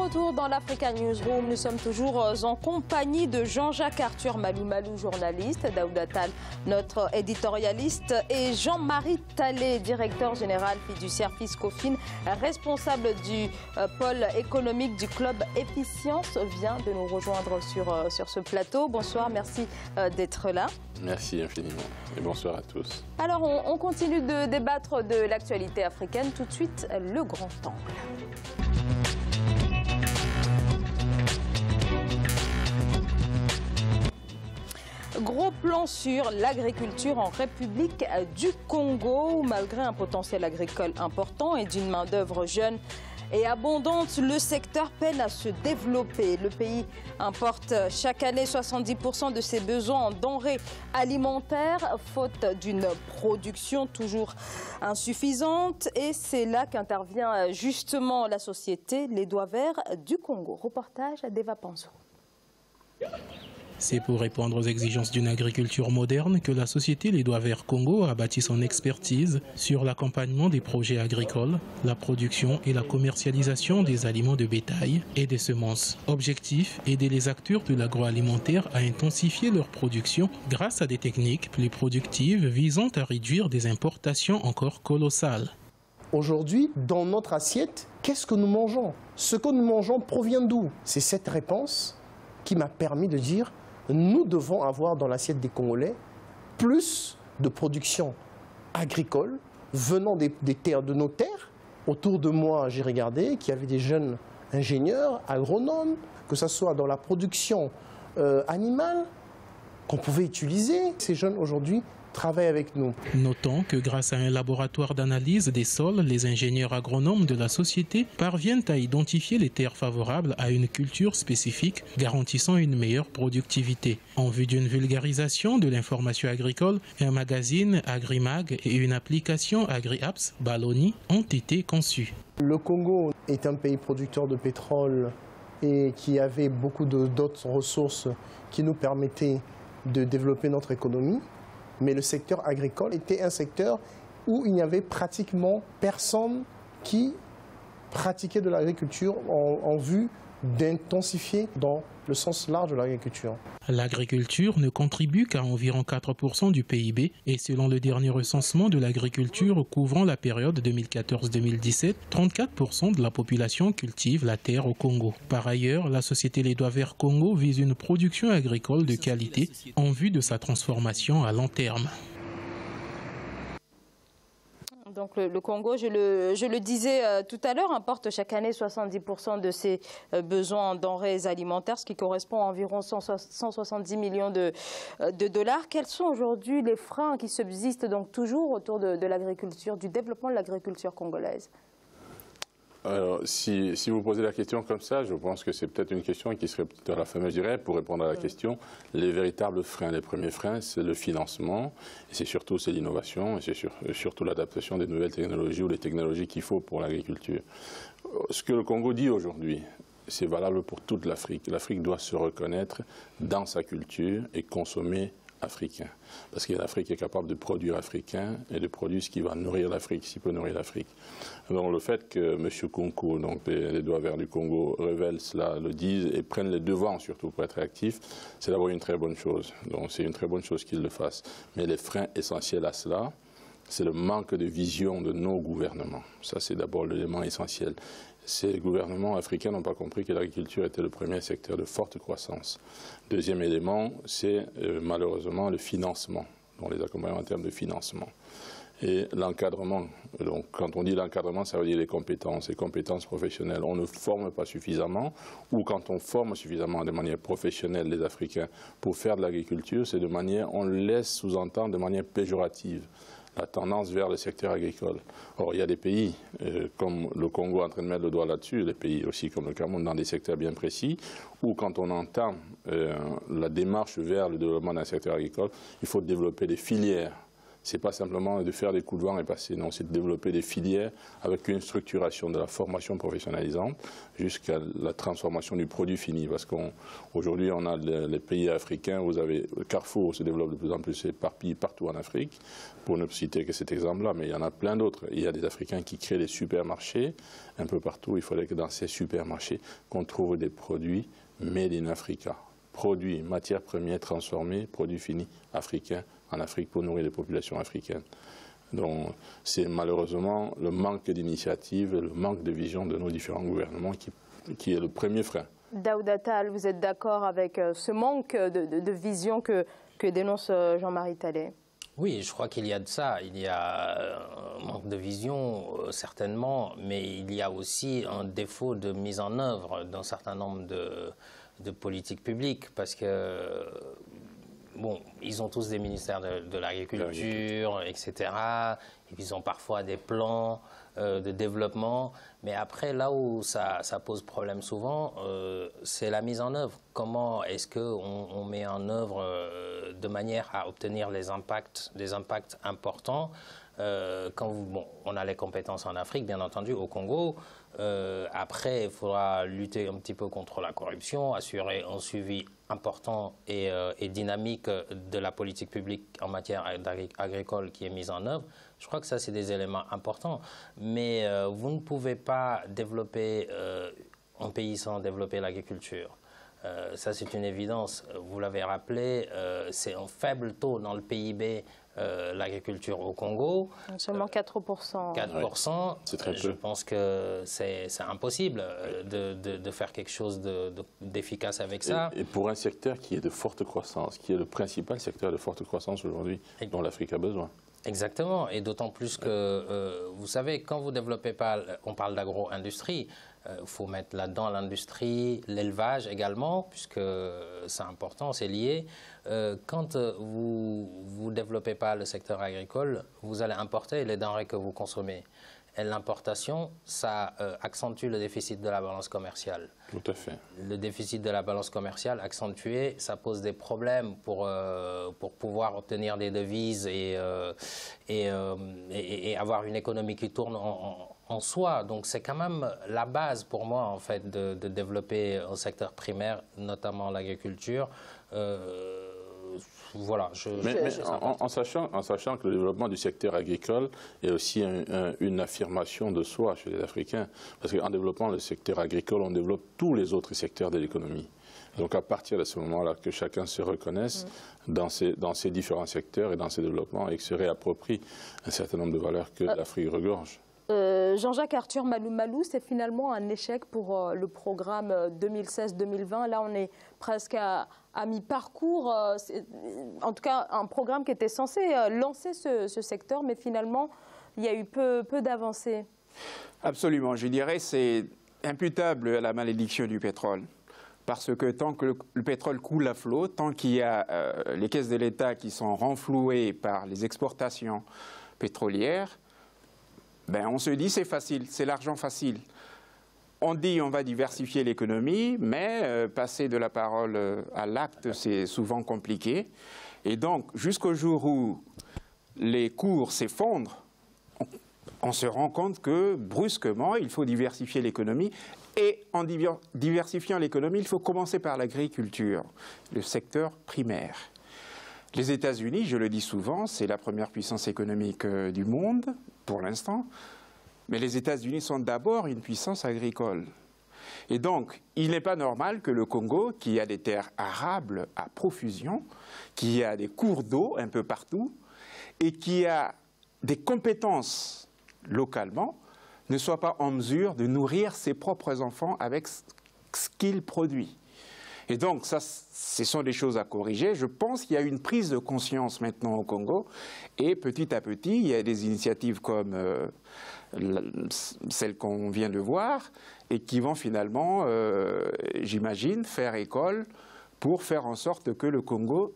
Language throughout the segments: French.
retour dans l'Africa Newsroom. Nous sommes toujours en compagnie de Jean-Jacques Arthur Malou, journaliste, Daouda Attal, notre éditorialiste, et Jean-Marie Talley, directeur général fiduciaire Fiscofin, responsable du pôle économique du club Efficience, vient de nous rejoindre sur ce plateau. Bonsoir, merci d'être là. Merci infiniment et bonsoir à tous. Alors on continue de débattre de l'actualité africaine. Tout de suite, le grand angle. Gros plan sur l'agriculture en République du Congo, où malgré un potentiel agricole important et d'une main-d'œuvre jeune et abondante, le secteur peine à se développer. Le pays importe chaque année 70% de ses besoins en denrées alimentaires, faute d'une production toujours insuffisante. Et c'est là qu'intervient justement la société Les Doigts Verts du Congo. Reportage d'Eva Panzo. C'est pour répondre aux exigences d'une agriculture moderne que la société Les Doigts Verts Congo a bâti son expertise sur l'accompagnement des projets agricoles, la production et la commercialisation des aliments de bétail et des semences. Objectif, aider les acteurs de l'agroalimentaire à intensifier leur production grâce à des techniques plus productives visant à réduire des importations encore colossales. Aujourd'hui, dans notre assiette, qu'est-ce que nous mangeons? Ce que nous mangeons provient d'où? C'est cette réponse qui m'a permis de dire: nous devons avoir dans l'assiette des Congolais plus de production agricole venant des terres, de nos terres. Autour de moi, j'ai regardé qu'il y avait des jeunes ingénieurs, agronomes, que ce soit dans la production animale, qu'on pouvait utiliser. Ces jeunes aujourd'hui travaillent avec nous. Notons que grâce à un laboratoire d'analyse des sols, les ingénieurs agronomes de la société parviennent à identifier les terres favorables à une culture spécifique, garantissant une meilleure productivité. En vue d'une vulgarisation de l'information agricole, un magazine Agrimag et une application AgriApps Baloni ont été conçus. Le Congo est un pays producteur de pétrole et qui avait beaucoup d'autres ressources qui nous permettaient de développer notre économie. Mais le secteur agricole était un secteur où il n'y avait pratiquement personne qui pratiquait de l'agriculture en vue d'intensifier dans le sens large de l'agriculture. L'agriculture ne contribue qu'à environ 4% du PIB et selon le dernier recensement de l'agriculture couvrant la période 2014-2017, 34% de la population cultive la terre au Congo. Par ailleurs, la société Les Doigts Verts Congo vise une production agricole de qualité en vue de sa transformation à long terme. Donc le Congo, je le disais tout à l'heure, importe chaque année 70% de ses besoins en denrées alimentaires, ce qui correspond à environ 170 millions de dollars. Quels sont aujourd'hui les freins qui subsistent donc toujours autour de l'agriculture, du développement de l'agriculture congolaise? Alors, si vous posez la question comme ça, je pense que c'est peut-être une question qui serait peut-être à la fin, je dirais, pour répondre à la question, les véritables freins, les premiers freins, c'est le financement, et c'est l'innovation, et c'est surtout l'adaptation des nouvelles technologies ou les technologies qu'il faut pour l'agriculture. Ce que le Congo dit aujourd'hui, c'est valable pour toute l'Afrique. L'Afrique doit se reconnaître dans sa culture et consommer africain. Parce que l'Afrique est capable de produire africain et de produire ce qui va nourrir l'Afrique, ce qui peut nourrir l'Afrique. Donc le fait que M. Kunku, donc les Doigts Verts du Congo, révèlent cela, le disent et prennent les devants surtout pour être actifs, c'est d'abord une très bonne chose. Donc c'est une très bonne chose qu'ils le fassent. Mais les freins essentiels à cela, c'est le manque de vision de nos gouvernements. Ça, c'est d'abord l'élément essentiel. Ces gouvernements africains n'ont pas compris que l'agriculture était le premier secteur de forte croissance. Deuxième élément, c'est malheureusement le financement, donc les accompagnements en termes de financement. Et l'encadrement. Donc, quand on dit l'encadrement, ça veut dire les compétences professionnelles. On ne forme pas suffisamment, ou quand on forme suffisamment de manière professionnelle les Africains pour faire de l'agriculture, c'est de manière, on le laisse sous-entendre de manière péjorative la tendance vers le secteur agricole. Or, il y a des pays comme le Congo en train de mettre le doigt là-dessus, des pays aussi comme le Cameroun dans des secteurs bien précis, où quand on entend la démarche vers le développement d'un secteur agricole, il faut développer des filières Ce n'est pas simplement de faire des coups de vent et passer, non, c'est de développer des filières avec une structuration de la formation professionnalisante jusqu'à la transformation du produit fini. Parce qu'aujourd'hui, on a les pays africains, vous avez Carrefour se développe de plus en plus éparpillé partout en Afrique, pour ne citer que cet exemple-là, mais il y en a plein d'autres. Il y a des Africains qui créent des supermarchés un peu partout. Il faudrait que dans ces supermarchés, qu'on trouve des produits made in Africa. Produits, matières premières transformées, produits finis africains en Afrique pour nourrir les populations africaines. Donc c'est malheureusement le manque d'initiative, le manque de vision de nos différents gouvernements qui est le premier frein. Daouda Tall, vous êtes d'accord avec ce manque de vision que dénonce Jean-Marie Talley? Oui, je crois qu'il y a de ça. Il y a un manque de vision, certainement, mais il y a aussi un défaut de mise en œuvre d'un certain nombre de politiques publiques, parce que, bon, ils ont tous des ministères de l'agriculture, etc. Ils ont parfois des plans de développement, mais après, là où ça pose problème souvent, c'est la mise en œuvre. Comment est-ce qu'on met en œuvre de manière à obtenir des impacts importants bon, on a les compétences en Afrique, bien entendu, au Congo. Après, il faudra lutter un petit peu contre la corruption, assurer un suivi important et dynamique de la politique publique en matière agricole qui est mise en œuvre. Je crois que ça, c'est des éléments importants. Mais vous ne pouvez pas développer un pays sans développer l'agriculture. Ça, c'est une évidence. Vous l'avez rappelé, c'est un faible taux dans le PIB, l'agriculture au Congo. Seulement 4%. 4%. C'est très peu. Je pense que c'est impossible de faire quelque chose d'efficace avec ça. Et pour un secteur qui est de forte croissance, qui est le principal secteur de forte croissance aujourd'hui, dont l'Afrique a besoin. Exactement, et d'autant plus que, vous savez, quand vous ne développez pas, on parle d'agro-industrie, il faut mettre là-dedans l'industrie, l'élevage également, puisque c'est important, c'est lié. Quand vous ne développez pas le secteur agricole, vous allez importer les denrées que vous consommez. Et l'importation, ça accentue le déficit de la balance commerciale. Tout à fait. Le déficit de la balance commerciale accentué, ça pose des problèmes pour pouvoir obtenir des devises et avoir une économie qui tourne en soi. Donc c'est quand même la base pour moi, en fait, de développer un secteur primaire, notamment l'agriculture. Voilà, en sachant que le développement du secteur agricole est aussi une affirmation de soi chez les Africains. Parce qu'en développant le secteur agricole, on développe tous les autres secteurs de l'économie. Donc à partir de ce moment-là, que chacun se reconnaisse dans ces différents secteurs et dans ces développements et que se réapproprie un certain nombre de valeurs que l'Afrique regorge. Jean-Jacques Arthur Malou, c'est finalement un échec pour le programme 2016-2020. Là, on est presque à mi-parcours. En tout cas, un programme qui était censé lancer ce secteur, mais finalement, il y a eu peu d'avancées. Absolument. Je dirais que c'est imputable à la malédiction du pétrole. Parce que tant que le pétrole coule à flot, tant qu'il y a les caisses de l'État qui sont renflouées par les exportations pétrolières, ben on se dit c'est facile, c'est l'argent facile. On dit on va diversifier l'économie, mais passer de la parole à l'acte, c'est souvent compliqué. Et donc, jusqu'au jour où les cours s'effondrent, on se rend compte que brusquement, il faut diversifier l'économie. Et en diversifiant l'économie, il faut commencer par l'agriculture, le secteur primaire. Les États-Unis, je le dis souvent, c'est la première puissance économique du monde, pour l'instant. Mais les États-Unis sont d'abord une puissance agricole. Et donc, il n'est pas normal que le Congo, qui a des terres arables à profusion, qui a des cours d'eau un peu partout, et qui a des compétences localement, ne soit pas en mesure de nourrir ses propres enfants avec ce qu'il produit. Et donc, ça, ce sont des choses à corriger. Je pense qu'il y a une prise de conscience maintenant au Congo. Et petit à petit, il y a des initiatives comme celles qu'on vient de voir et qui vont finalement, j'imagine, faire école pour faire en sorte que le Congo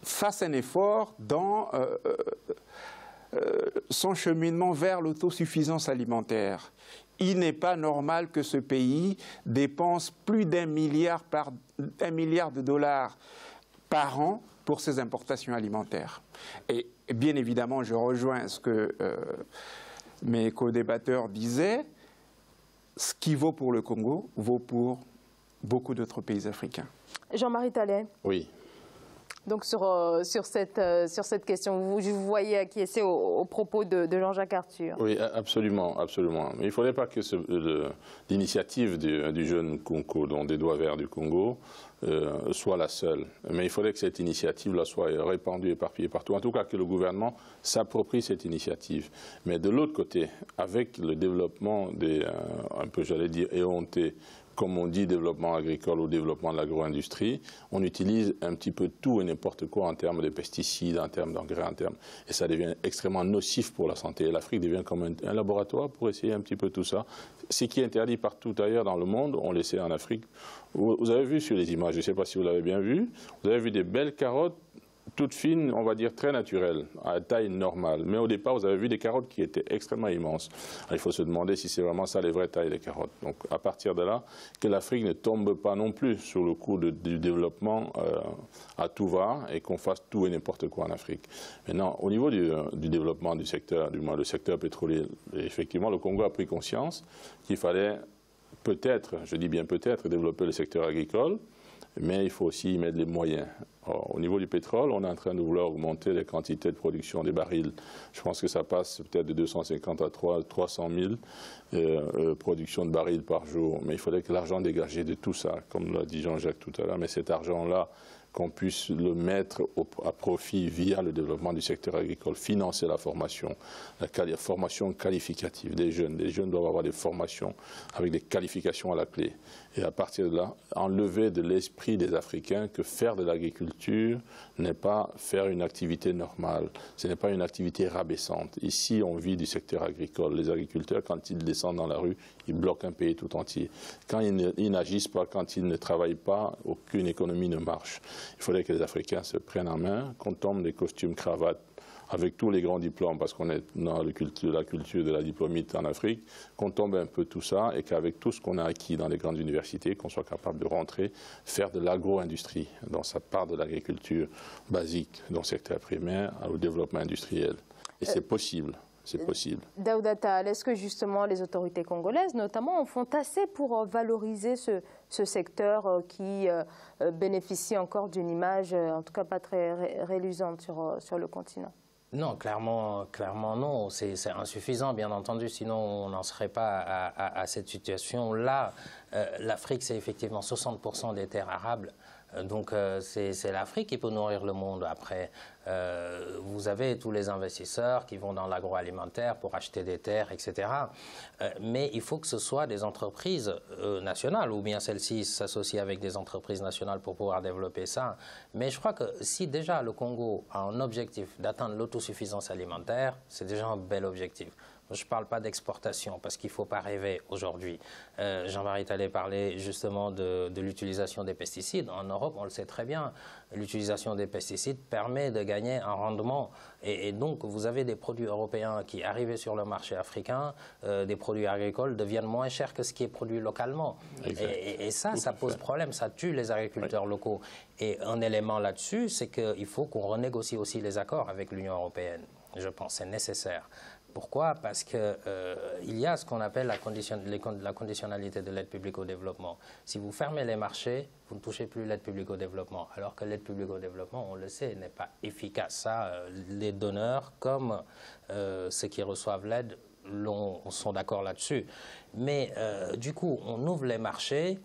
fasse un effort dans son cheminement vers l'autosuffisance alimentaire. Il n'est pas normal que ce pays dépense plus d'1 milliard de dollars par an pour ces importations alimentaires. Et bien évidemment, je rejoins ce que mes co-débatteurs disaient, ce qui vaut pour le Congo vaut pour beaucoup d'autres pays africains. Jean-Marie Tallet. Oui. Donc sur cette question, vous voyez acquiescer aux propos de Jean-Jacques Arthur. Oui, absolument, absolument. Mais il ne faudrait pas que l'initiative du jeune Congo, dont des doigts verts du Congo, soit la seule. Mais il faudrait que cette initiative-là soit répandue, éparpillée partout. En tout cas, que le gouvernement s'approprie cette initiative. Mais de l'autre côté, avec le développement des, un peu, j'allais dire, éhontés, comme on dit, développement agricole ou développement de l'agro-industrie, on utilise un petit peu tout et n'importe quoi en termes de pesticides, en termes d'engrais, en termes, et ça devient extrêmement nocif pour la santé. Et l'Afrique devient comme un laboratoire pour essayer un petit peu tout ça. Ce qui est interdit partout ailleurs dans le monde, on l'essaie en Afrique. Vous avez vu sur les images, je ne sais pas si vous l'avez bien vu, vous avez vu des belles carottes, toutes fines, on va dire très naturelles, à taille normale. Mais au départ, vous avez vu des carottes qui étaient extrêmement immenses. Alors, il faut se demander si c'est vraiment ça les vraies tailles des carottes. Donc à partir de là, que l'Afrique ne tombe pas non plus sur le coup du développement à tout va et qu'on fasse tout et n'importe quoi en Afrique. Maintenant, au niveau du développement du secteur, du moins le secteur pétrolier, effectivement, le Congo a pris conscience qu'il fallait peut-être, je dis bien peut-être, développer le secteur agricole, mais il faut aussi y mettre les moyens. Alors, au niveau du pétrole, on est en train de vouloir augmenter les quantités de production des barils. Je pense que ça passe peut-être de 250 à 300 000 productions de barils par jour. Mais il faudrait que l'argent dégagé de tout ça, comme l'a dit Jean-Jacques tout à l'heure, mais cet argent-là, qu'on puisse le mettre à profit via le développement du secteur agricole, financer la formation qualificative des jeunes. Les jeunes doivent avoir des formations avec des qualifications à la clé. Et à partir de là, enlever de l'esprit des Africains que faire de l'agriculture n'est pas faire une activité normale. Ce n'est pas une activité rabaissante. Ici, on vit du secteur agricole. Les agriculteurs, quand ils descendent dans la rue, ils bloquent un pays tout entier. Quand ils n'agissent pas, quand ils ne travaillent pas, aucune économie ne marche. Il faudrait que les Africains se prennent en main, qu'on tombe des costumes cravates avec tous les grands diplômes, parce qu'on est dans la culture de la diplomite en Afrique, qu'on tombe un peu tout ça et qu'avec tout ce qu'on a acquis dans les grandes universités, qu'on soit capable de rentrer, faire de l'agro-industrie, dans sa part de l'agriculture basique, dans le secteur primaire, au développement industriel. Et c'est possible. C'est possible. Daouda Tahal, est-ce que justement les autorités congolaises, notamment, font assez pour valoriser ce secteur qui bénéficie encore d'une image, en tout cas pas très reluisante sur le continent? Non, clairement non. C'est insuffisant, bien entendu, sinon on n'en serait pas à cette situation-là. L'Afrique, c'est effectivement 60% des terres arables. Donc c'est l'Afrique qui peut nourrir le monde. Après, vous avez tous les investisseurs qui vont dans l'agroalimentaire pour acheter des terres, etc. Mais il faut que ce soit des entreprises nationales, ou bien celles-ci s'associent avec des entreprises nationales pour pouvoir développer ça. Mais je crois que si déjà le Congo a un objectif d'atteindre l'autosuffisance alimentaire, c'est déjà un bel objectif. Je ne parle pas d'exportation parce qu'il ne faut pas rêver aujourd'hui. Jean-Marie Tallet parlait justement de l'utilisation des pesticides. En Europe, on le sait très bien, l'utilisation des pesticides permet de gagner un rendement. Et donc, vous avez des produits européens qui, arrivés sur le marché africain, des produits agricoles deviennent moins chers que ce qui est produit localement. Et ça pose problème, ça tue les agriculteurs locaux. Et un élément là-dessus, c'est qu'il faut qu'on renégocie aussi les accords avec l'Union européenne. Je pense que c'est nécessaire. Pourquoi? Parce qu'il y a ce qu'on appelle la conditionnalité de l'aide publique au développement. Si vous fermez les marchés, vous ne touchez plus l'aide publique au développement. Alors que l'aide publique au développement, on le sait, n'est pas efficace. Ça, les donneurs comme ceux qui reçoivent l'aide sont d'accord là-dessus. Mais du coup, on ouvre les marchés,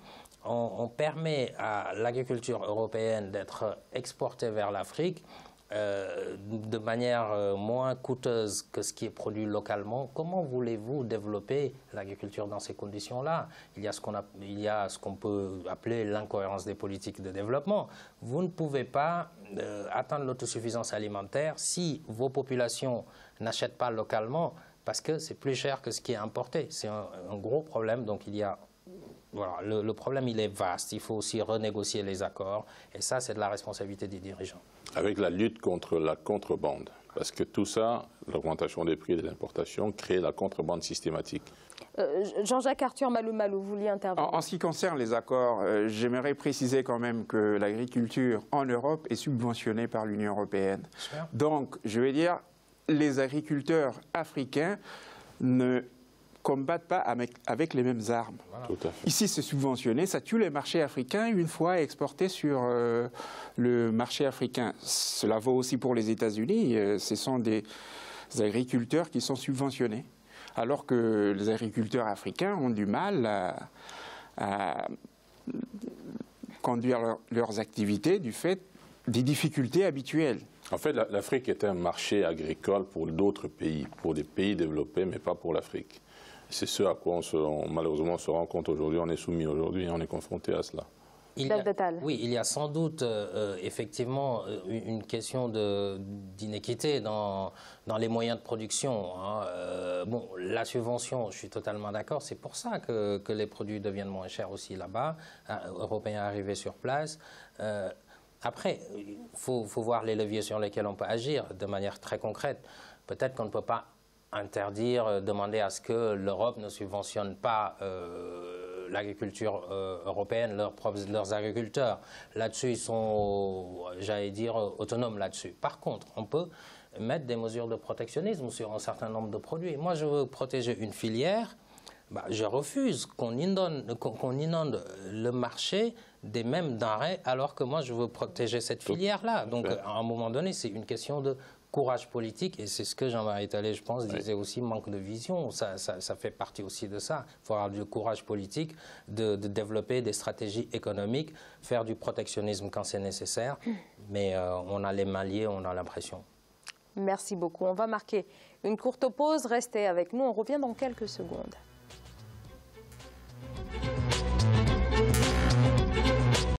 on permet à l'agriculture européenne d'être exportée vers l'Afrique, de manière moins coûteuse que ce qui est produit localement. Comment voulez-vous développer l'agriculture dans ces conditions-là? Il y a ce qu'on peut appeler l'incohérence des politiques de développement. Vous ne pouvez pas atteindre l'autosuffisance alimentaire si vos populations n'achètent pas localement, parce que c'est plus cher que ce qui est importé. C'est un gros problème, donc il y a... Voilà, le problème, il est vaste. Il faut aussi renégocier les accords. Et ça, c'est de la responsabilité des dirigeants. Avec la lutte contre la contrebande. Parce que tout ça, l'augmentation des prix des importations, crée la contrebande systématique. Jean-Jacques Arthur Malou, vous vouliez intervenir? En ce qui concerne les accords, j'aimerais préciser quand même que l'agriculture en Europe est subventionnée par l'Union européenne. Donc, je veux dire, les agriculteurs africains ne combattent pas avec les mêmes armes. Voilà. Tout à fait. Ici, c'est subventionné, ça tue les marchés africains une fois exportés sur le marché africain. Cela vaut aussi pour les États-Unis. Ce sont des agriculteurs qui sont subventionnés, alors que les agriculteurs africains ont du mal à conduire leurs activités du fait des difficultés habituelles. En fait, l'Afrique est un marché agricole pour d'autres pays, pour des pays développés, mais pas pour l'Afrique. C'est ce à quoi malheureusement on se rend compte aujourd'hui, on est soumis aujourd'hui, on est confronté à cela. Oui, il y a sans doute effectivement une question d'inéquité dans les moyens de production. Bon, la subvention, je suis totalement d'accord, c'est pour ça que les produits deviennent moins chers aussi là-bas, Européens arrivés sur place. Après, il faut voir les leviers sur lesquels on peut agir de manière très concrète. Peut-être qu'on ne peut pas interdire, demander à ce que l'Europe ne subventionne pas l'agriculture européenne, leurs agriculteurs. Là-dessus, ils sont, j'allais dire, autonomes là-dessus. Par contre, on peut mettre des mesures de protectionnisme sur un certain nombre de produits. Moi, je veux protéger une filière. Je refuse qu'on inonde le marché des mêmes denrées alors que moi, je veux protéger cette filière-là. Donc, à un moment donné, c'est une question de courage politique, et c'est ce que Jean-Marie Talley, je pense, disait aussi, manque de vision. Ça fait partie aussi de ça. Il faut avoir du courage politique de développer des stratégies économiques, faire du protectionnisme quand c'est nécessaire, mais on a les mains liées, on a l'impression. Merci beaucoup. On va marquer une courte pause. Restez avec nous, on revient dans quelques secondes.